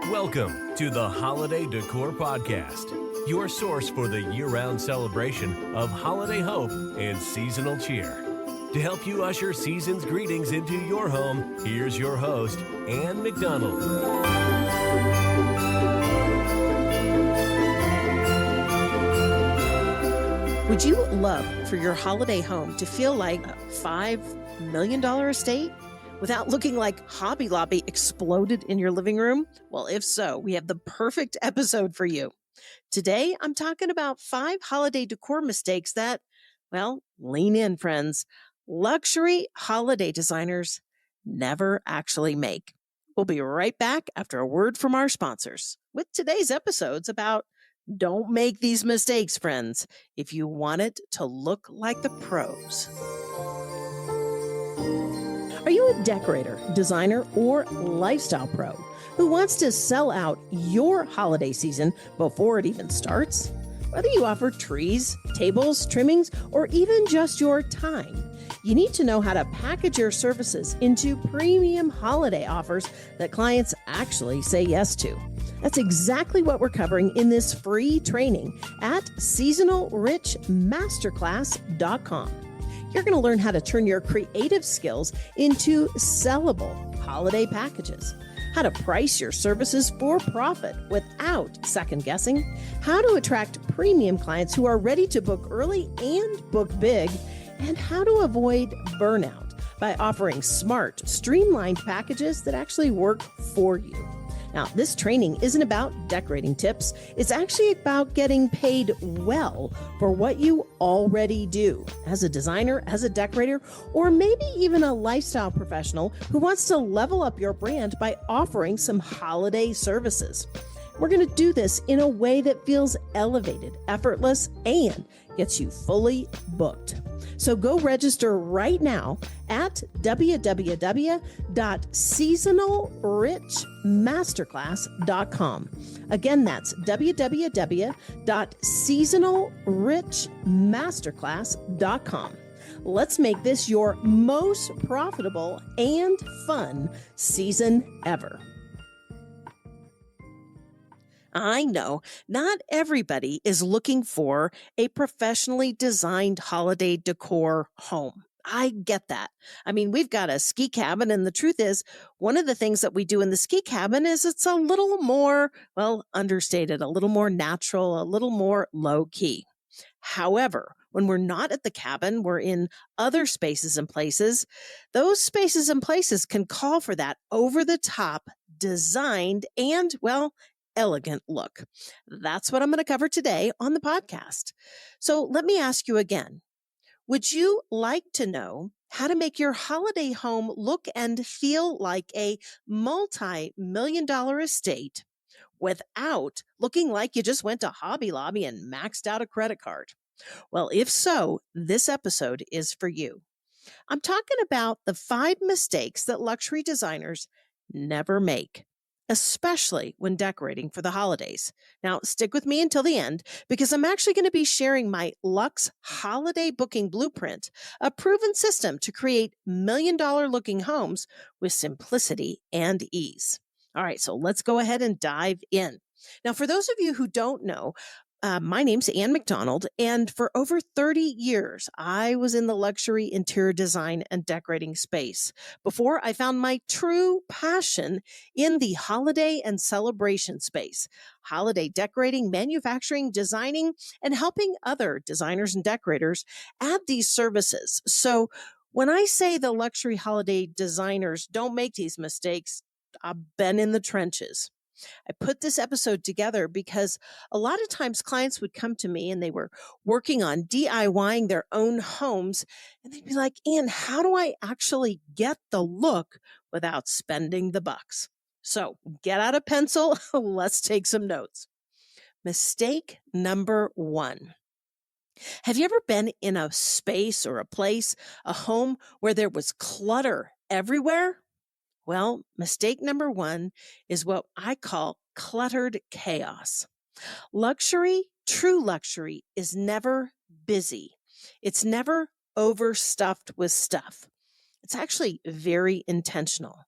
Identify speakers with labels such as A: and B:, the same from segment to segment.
A: Welcome to the Holiday Decor Podcast, your source for the year-round celebration of holiday hope and seasonal cheer. To help you usher season's greetings into your home, here's your host, Ann McDonald.
B: Would you love for your holiday home to feel like a $5 million estate without looking like Hobby Lobby exploded in your living room? Well, if so, we have the perfect episode for you. Today, I'm talking about 5 holiday decor mistakes that, well, lean in, friends, luxury holiday designers never actually make. We'll be right back after a word from our sponsors with today's episodes about don't make these mistakes, friends, if you want it to look like the pros. Are you a decorator, designer, or lifestyle pro who wants to sell out your holiday season before it even starts? Whether you offer trees, tables, trimmings, or even just your time, you need to know how to package your services into premium holiday offers that clients actually say yes to. That's exactly what we're covering in this free training at seasonalrichmasterclass.com. You're going to learn how to turn your creative skills into sellable holiday packages, how to price your services for profit without second guessing, how to attract premium clients who are ready to book early and book big, and how to avoid burnout by offering smart, streamlined packages that actually work for you. Now, this training isn't about decorating tips. It's actually about getting paid well for what you already do as a designer, as a decorator, or maybe even a lifestyle professional who wants to level up your brand by offering some holiday services. We're going to do this in a way that feels elevated, effortless, and gets you fully booked. So go register right now at www.seasonalrichmasterclass.com. Again, that's www.seasonalrichmasterclass.com. Let's make this your most profitable and fun season ever. I know not everybody is looking for a professionally designed holiday decor home. I get that. I mean, we've got a ski cabin, and the truth is, one of the things that we do in the ski cabin is it's a little more, well, understated, a little more natural, a little more low key. However, when we're not at the cabin, we're in other spaces and places. Those spaces and places can call for that over the top, designed, and, well, elegant look. That's what I'm going to cover today on the podcast. So let me ask you again. Would you like to know how to make your holiday home look and feel like a multi-million-dollar estate without looking like you just went to Hobby Lobby and maxed out a credit card? Well, if so, this episode is for you. I'm talking about the 5 mistakes that luxury designers never make, especially when decorating for the holidays. Now, stick with me until the end because I'm actually going to be sharing my Luxe Holiday Booking Blueprint, a proven system to create million-dollar looking homes with simplicity and ease. All right, so let's go ahead and dive in. Now, for those of you who don't know, my name's Ann McDonald, and for over 30 years, I was in the luxury interior design and decorating space before I found my true passion in the holiday and celebration space, holiday decorating, manufacturing, designing, and helping other designers and decorators add these services. So when I say the luxury holiday designers don't make these mistakes, I've been in the trenches. I put this episode together because a lot of times clients would come to me and they were working on DIYing their own homes. And they'd be like, Ann, how do I actually get the look without spending the bucks? So get out a pencil. Let's take some notes. Mistake number 1. Have you ever been in a space or a place, a home where there was clutter everywhere? Well, mistake number 1 is what I call cluttered chaos. Luxury, true luxury, is never busy. It's never overstuffed with stuff. It's actually very intentional.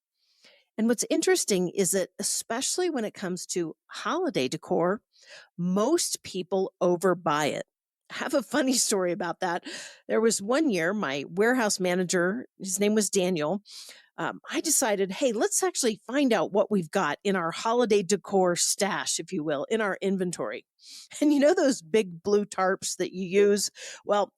B: And what's interesting is that, especially when it comes to holiday decor, most people overbuy it. I have a funny story about that. There was one year, my warehouse manager, his name was Daniel. I decided, hey, let's actually find out what we've got in our holiday decor stash, if you will, in our inventory. And you know those big blue tarps that you use? Well,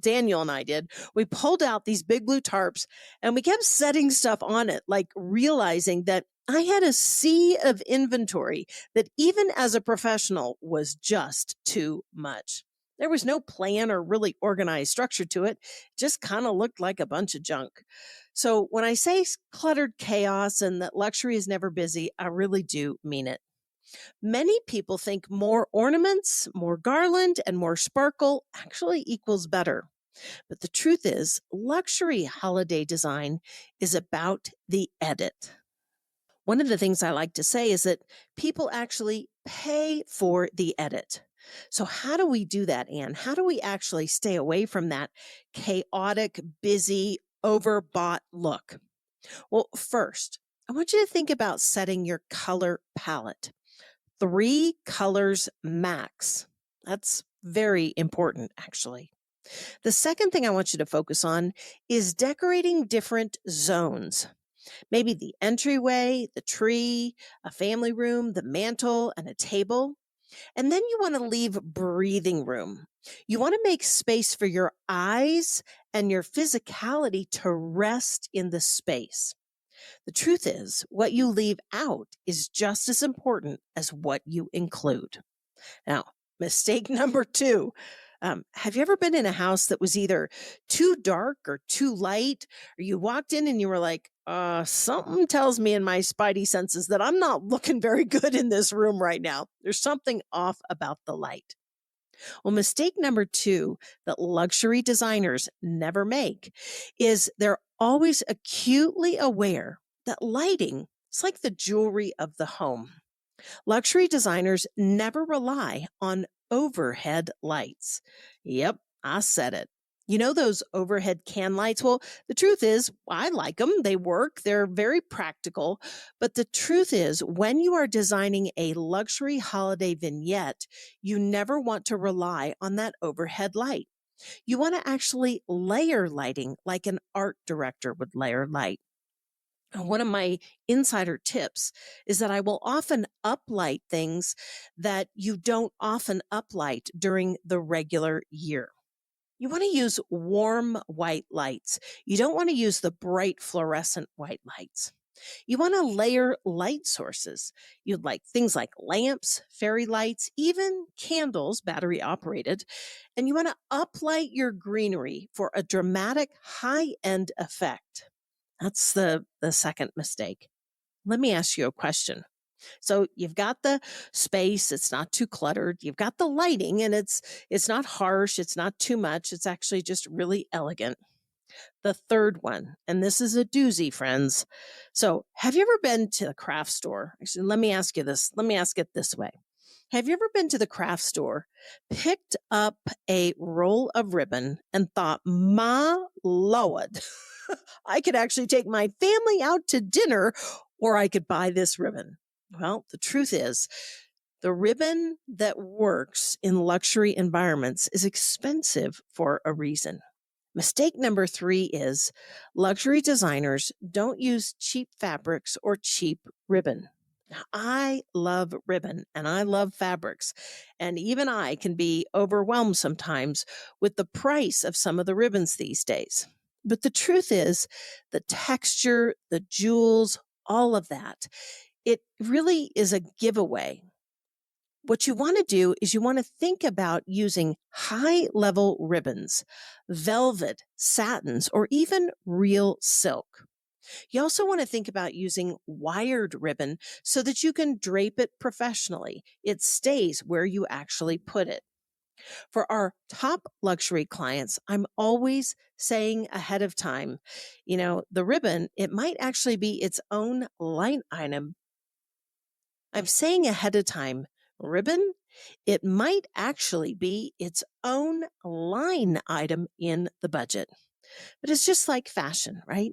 B: Daniel and I did, we pulled out these big blue tarps and we kept setting stuff on it, like realizing that I had a sea of inventory that even as a professional was just too much. There was no plan or really organized structure to it, just kind of looked like a bunch of junk. So when I say cluttered chaos and that luxury is never busy, I really do mean it. Many people think more ornaments, more garland, and more sparkle actually equals better. But the truth is, luxury holiday design is about the edit. One of the things I like to say is that people actually pay for the edit. So, how do we do that, Anne? How do we actually stay away from that chaotic, busy, overbought look? Well, first, I want you to think about setting your color palette. 3 colors max. That's very important, actually. The second thing I want you to focus on is decorating different zones. Maybe the entryway, the tree, a family room, the mantle, and a table. And then you want to leave breathing room. You want to make space for your eyes and your physicality to rest in the space. The truth is, what you leave out is just as important as what you include. Now, mistake number 2. Have you ever been in a house that was either too dark or too light, or you walked in and you were like, something tells me in my spidey senses that I'm not looking very good in this room right now. There's something off about the light. Well, mistake number 2 that luxury designers never make is they're always acutely aware that lighting is like the jewelry of the home. Luxury designers never rely on overhead lights. Yep, I said it. You know those overhead can lights? Well, the truth is, I like them. They work, they're very practical. But the truth is, when you are designing a luxury holiday vignette, you never want to rely on that overhead light. You want to actually layer lighting like an art director would layer light. And one of my insider tips is that I will often uplight things that you don't often uplight during the regular year. You want to use warm white lights. You don't want to use the bright fluorescent white lights. You want to layer light sources. You'd like things like lamps, fairy lights, even candles, battery operated. And you want to uplight your greenery for a dramatic high end effect. That's the second mistake. Let me ask you a question. So you've got the space, it's not too cluttered. You've got the lighting and it's not harsh, it's not too much. It's actually just really elegant. The third one, and this is a doozy, friends. So, have you ever been to a craft store? Actually, let me ask you this. Let me ask it this way. Have you ever been to the craft store, picked up a roll of ribbon, and thought, "My Lord, I could actually take my family out to dinner, or I could buy this ribbon"? Well, the truth is, the ribbon that works in luxury environments is expensive for a reason. Mistake number 3 is luxury designers don't use cheap fabrics or cheap ribbon. Now, I love ribbon and I love fabrics, and even I can be overwhelmed sometimes with the price of some of the ribbons these days. But the truth is, the texture, the jewels, all of that, it really is a giveaway. What you want to do is you want to think about using high level ribbons, velvet, satins, or even real silk. You also want to think about using wired ribbon so that you can drape it professionally. It stays where you actually put it. For our top luxury clients, I'm always saying ahead of time, the ribbon, it might actually be its own line item. I'm saying ahead of time, ribbon, it might actually be its own line item in the budget. But it's just like fashion, right?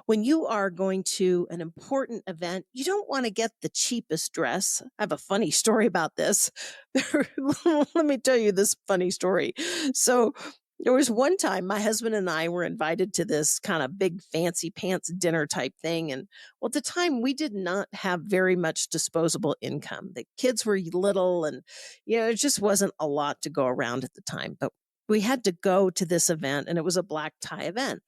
B: When you are going to an important event, you don't want to get the cheapest dress. I have a funny story about this. Let me tell you this funny story. So, there was one time my husband and I were invited to this kind of big fancy pants dinner type thing. And well, at the time, we did not have very much disposable income. The kids were little and, it just wasn't a lot to go around at the time. But we had to go to this event and it was a black tie event.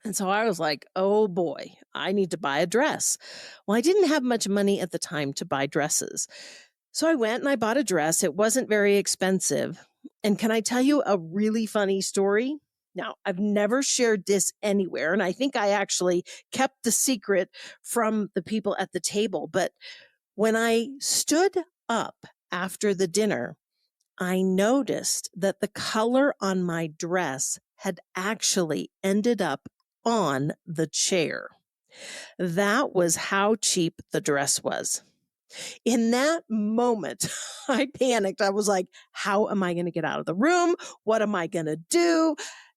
B: And so I was like, oh boy, I need to buy a dress. Well, I didn't have much money at the time to buy dresses. So I went and I bought a dress. It wasn't very expensive. And can I tell you a really funny story? Now, I've never shared this anywhere. And I think I actually kept the secret from the people at the table. But when I stood up after the dinner, I noticed that the color on my dress had actually ended up on the chair. That was how cheap the dress was. In that moment, I panicked. I was like, how am I going to get out of the room? What am I going to do?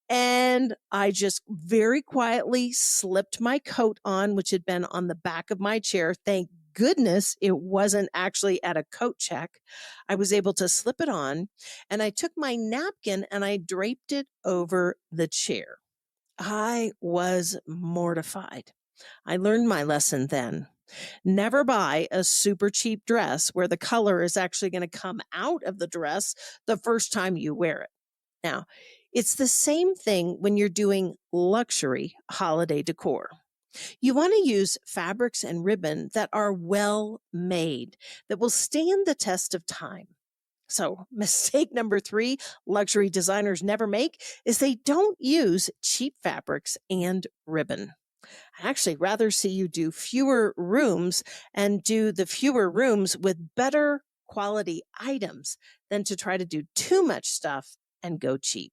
B: And I just very quietly slipped my coat on, which had been on the back of my chair. Thank goodness it wasn't actually at a coat check. I was able to slip it on, and I took my napkin and I draped it over the chair. I was mortified. I learned my lesson then. Never buy a super cheap dress where the color is actually going to come out of the dress the first time you wear it. Now, it's the same thing when you're doing luxury holiday decor. You want to use fabrics and ribbon that are well made, that will stand the test of time. So, mistake number 3 luxury designers never make is they don't use cheap fabrics and ribbon. I'd actually rather see you do fewer rooms and do the fewer rooms with better quality items than to try to do too much stuff and go cheap.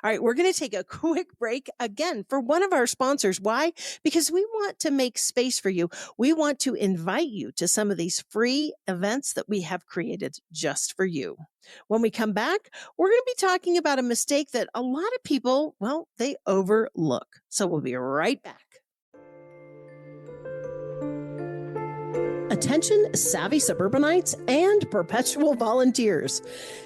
B: All right, we're going to take a quick break again for one of our sponsors. Why? Because we want to make space for you. We want to invite you to some of these free events that we have created just for you. When we come back, we're going to be talking about a mistake that a lot of people, well, they overlook. So we'll be right back. Attention, savvy suburbanites and perpetual volunteers.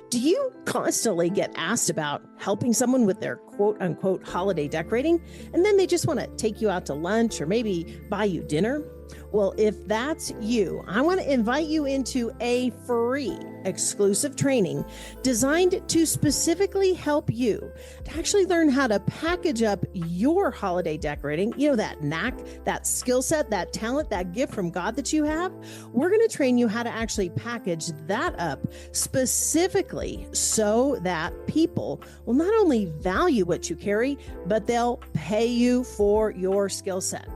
B: Do you constantly get asked about helping someone with their quote unquote holiday decorating, and then they just want to take you out to lunch or maybe buy you dinner? Well, if that's you, I want to invite you into a free exclusive training designed to specifically help you to actually learn how to package up your holiday decorating. You know, that knack, that skill set, that talent, that gift from God that you have. We're going to train you how to actually package that up specifically so that people will not only value what you carry, but they'll pay you for your skill set.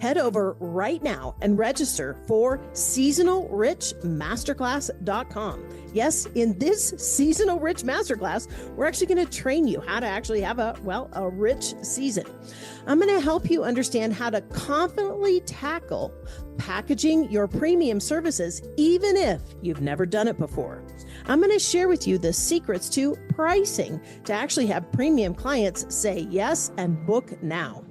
B: Head over right now and register for seasonalrichmasterclass.com. Yes, in this Seasonal Rich Masterclass, we're actually going to train you how to actually have a rich season. I'm going to help you understand how to confidently tackle packaging your premium services, even if you've never done it before. I'm going to share with you the secrets to pricing to actually have premium clients say yes and book now.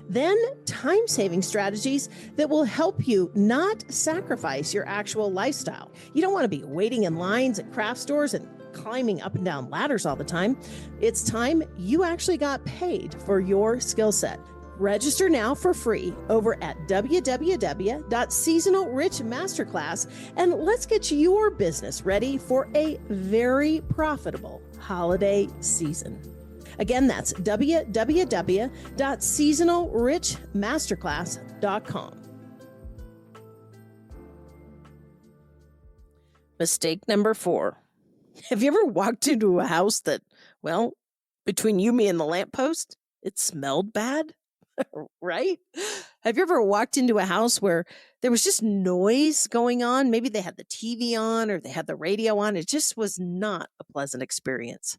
B: Then time-saving strategies that will help you not sacrifice your actual lifestyle. You don't want to be waiting in lines at craft stores and climbing up and down ladders all the time. It's time you actually got paid for your skill set. Register now for free over at www.seasonalrichmasterclass, and let's get your business ready for a very profitable holiday season. Again, that's www.seasonalrichmasterclass.com. Mistake number 4. Have you ever walked into a house that, well, between you, me, and the lamppost, it smelled bad? Right? Have you ever walked into a house where there was just noise going on? Maybe they had the TV on or they had the radio on. It just was not a pleasant experience.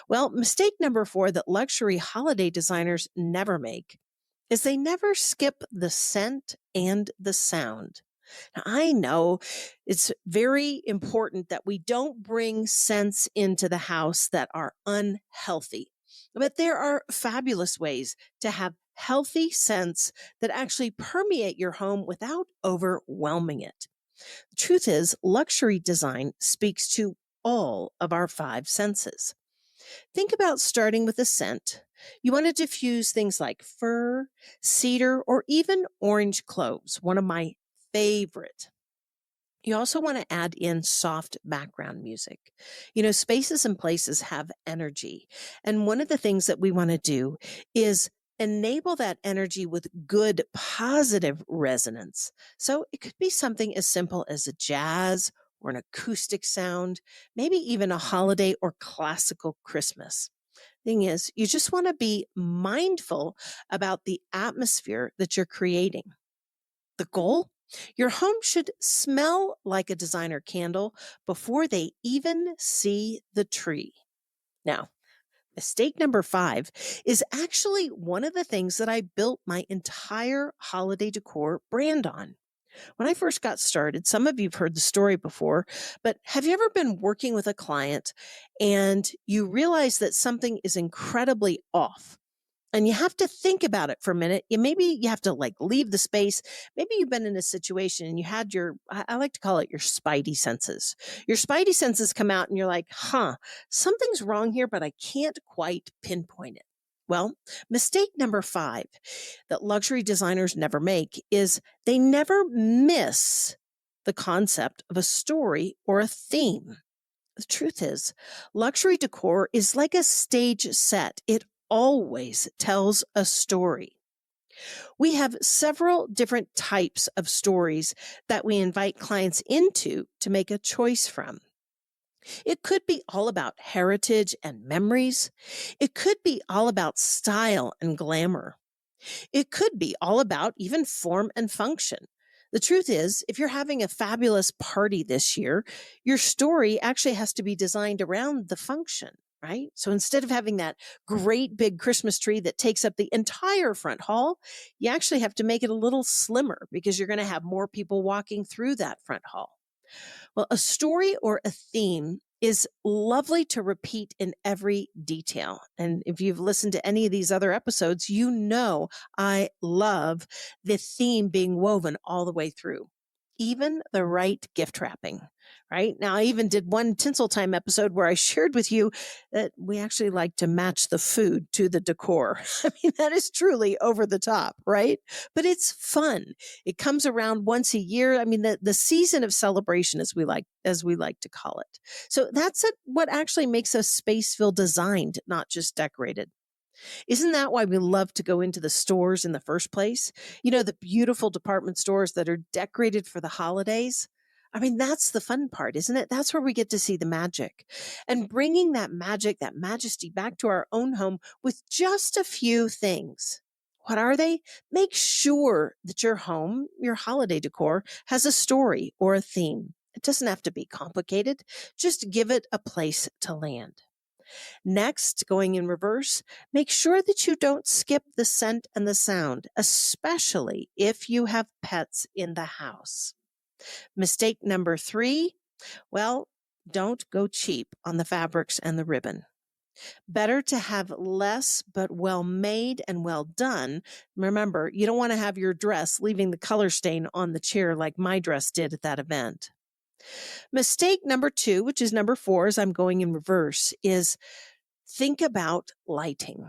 B: Well, mistake number 4 that luxury holiday designers never make is they never skip the scent and the sound. Now, I know it's very important that we don't bring scents into the house that are unhealthy, but there are fabulous ways to have healthy scents that actually permeate your home without overwhelming it. The truth is, luxury design speaks to all of our five senses. Think about starting with a scent. You want to diffuse things like fir, cedar, or even orange cloves, one of my favorite. You also want to add in soft background music. Spaces and places have energy. And one of the things that we want to do is enable that energy with good, positive resonance. So it could be something as simple as a jazz or an acoustic sound, maybe even a holiday or classical Christmas. Thing is, you just want to be mindful about the atmosphere that you're creating. The goal? Your home should smell like a designer candle before they even see the tree. Now, mistake number 5 is actually one of the things that I built my entire holiday decor brand on. When I first got started, some of you have heard the story before, but have you ever been working with a client and you realize that something is incredibly off? And you have to think about it for a minute. Maybe you have to leave the space. Maybe you've been in a situation and you had I like to call it your spidey senses. Your spidey senses come out and you're like, something's wrong here, but I can't quite pinpoint it. Well, mistake number 5 that luxury designers never make is they never miss the concept of a story or a theme. The truth is, luxury decor is like a stage set. It always tells a story. We have several different types of stories that we invite clients into to make a choice from. It could be all about heritage and memories. It could be all about style and glamour. It could be all about even form and function. The truth is, if you're having a fabulous party this year, your story actually has to be designed around the function, right? So instead of having that great big Christmas tree that takes up the entire front hall, you actually have to make it a little slimmer because you're going to have more people walking through that front hall. Well, a story or a theme is lovely to repeat in every detail. And if you've listened to any of these other episodes, you know I love the theme being woven all the way through. Even the right gift wrapping, right? Now, I even did one Tinsel Time episode where I shared with you that we actually like to match the food to the decor. I mean, that is truly over the top, right? But it's fun. It comes around once a year. I mean, the season of celebration, as we like to call it. So that's what actually makes a space feel designed, not just decorated. Isn't that why we love to go into the stores in the first place? The beautiful department stores that are decorated for the holidays. I mean, that's the fun part, isn't it? That's where we get to see the magic. And bringing that magic, that majesty back to our own home with just a few things. What are they? Make sure that your home, your holiday decor, has a story or a theme. It doesn't have to be complicated. Just give it a place to land. Next, going in reverse, make sure that you don't skip the scent and the sound, especially if you have pets in the house. Mistake number 3, well, don't go cheap on the fabrics and the ribbon. Better to have less, but well made and well done. Remember, you don't want to have your dress leaving the color stain on the chair like my dress did at that event. Mistake number 2, which is number 4 as I'm going in reverse, is think about lighting.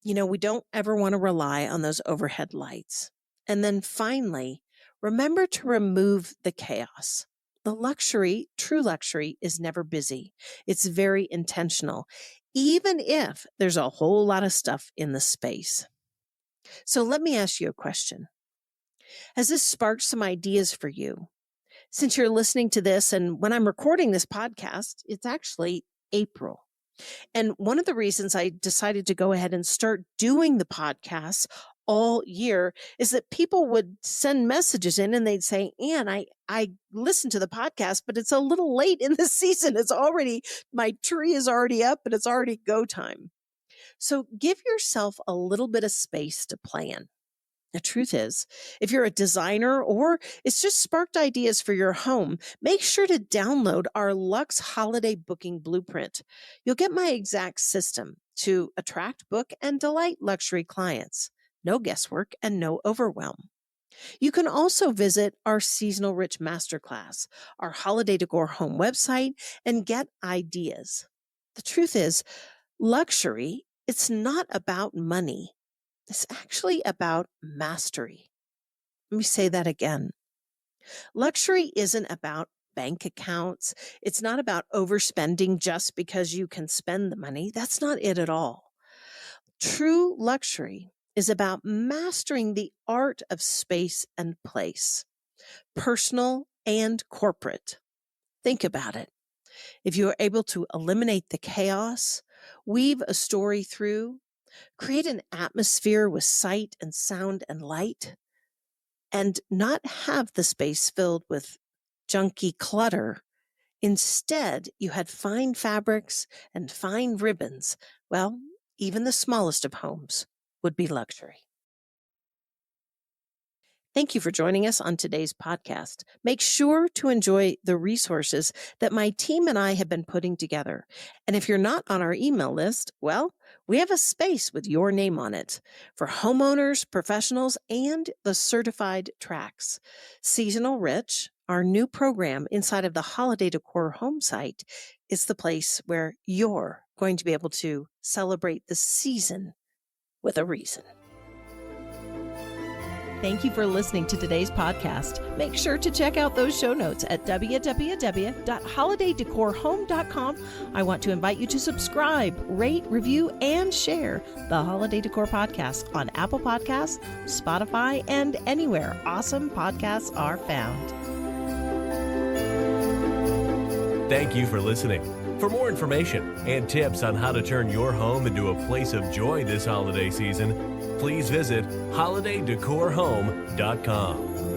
B: We don't ever want to rely on those overhead lights. And then finally, remember to remove the chaos. True luxury, is never busy. It's very intentional, even if there's a whole lot of stuff in the space. So let me ask you a question. Has this sparked some ideas for you? Since you're listening to this, and when I'm recording this podcast, it's actually April. And one of the reasons I decided to go ahead and start doing the podcasts all year is that people would send messages in and they'd say, Ann, I listened to the podcast, but it's a little late in the season. My tree is already up and it's already go time. So give yourself a little bit of space to plan. The truth is, if you're a designer or it's just sparked ideas for your home, make sure to download our Luxe Holiday Booking Blueprint. You'll get my exact system to attract, book, and delight luxury clients. no guesswork, and no overwhelm. You can also visit our Seasonal Rich Masterclass, our Holiday Decor Home website, and get ideas. The truth is, luxury, it's not about money. It's actually about mastery. Let me say that again. Luxury isn't about bank accounts. It's not about overspending just because you can spend the money. That's not it at all. True luxury is about mastering the art of space and place, personal and corporate. Think about it. If you are able to eliminate the chaos, weave a story through, create an atmosphere with sight and sound and light, and not have the space filled with junky clutter. Instead, you had fine fabrics and fine ribbons. Well, even the smallest of homes would be luxury. Thank you for joining us on today's podcast. Make sure to enjoy the resources that my team and I have been putting together. And if you're not on our email list, well, we have a space with your name on it for homeowners, professionals, and the certified tracks. Seasonal Rich, our new program inside of the Holiday Decor home site, is the place where you're going to be able to celebrate the season with a reason. Thank you for listening to today's podcast. Make sure to check out those show notes at www.holidaydecorhome.com. I want to invite you to subscribe, rate, review, and share the Holiday Decor Podcast on Apple Podcasts, Spotify, and anywhere awesome podcasts are found.
A: Thank you for listening. For more information and tips on how to turn your home into a place of joy this holiday season, please visit holidaydecorhome.com.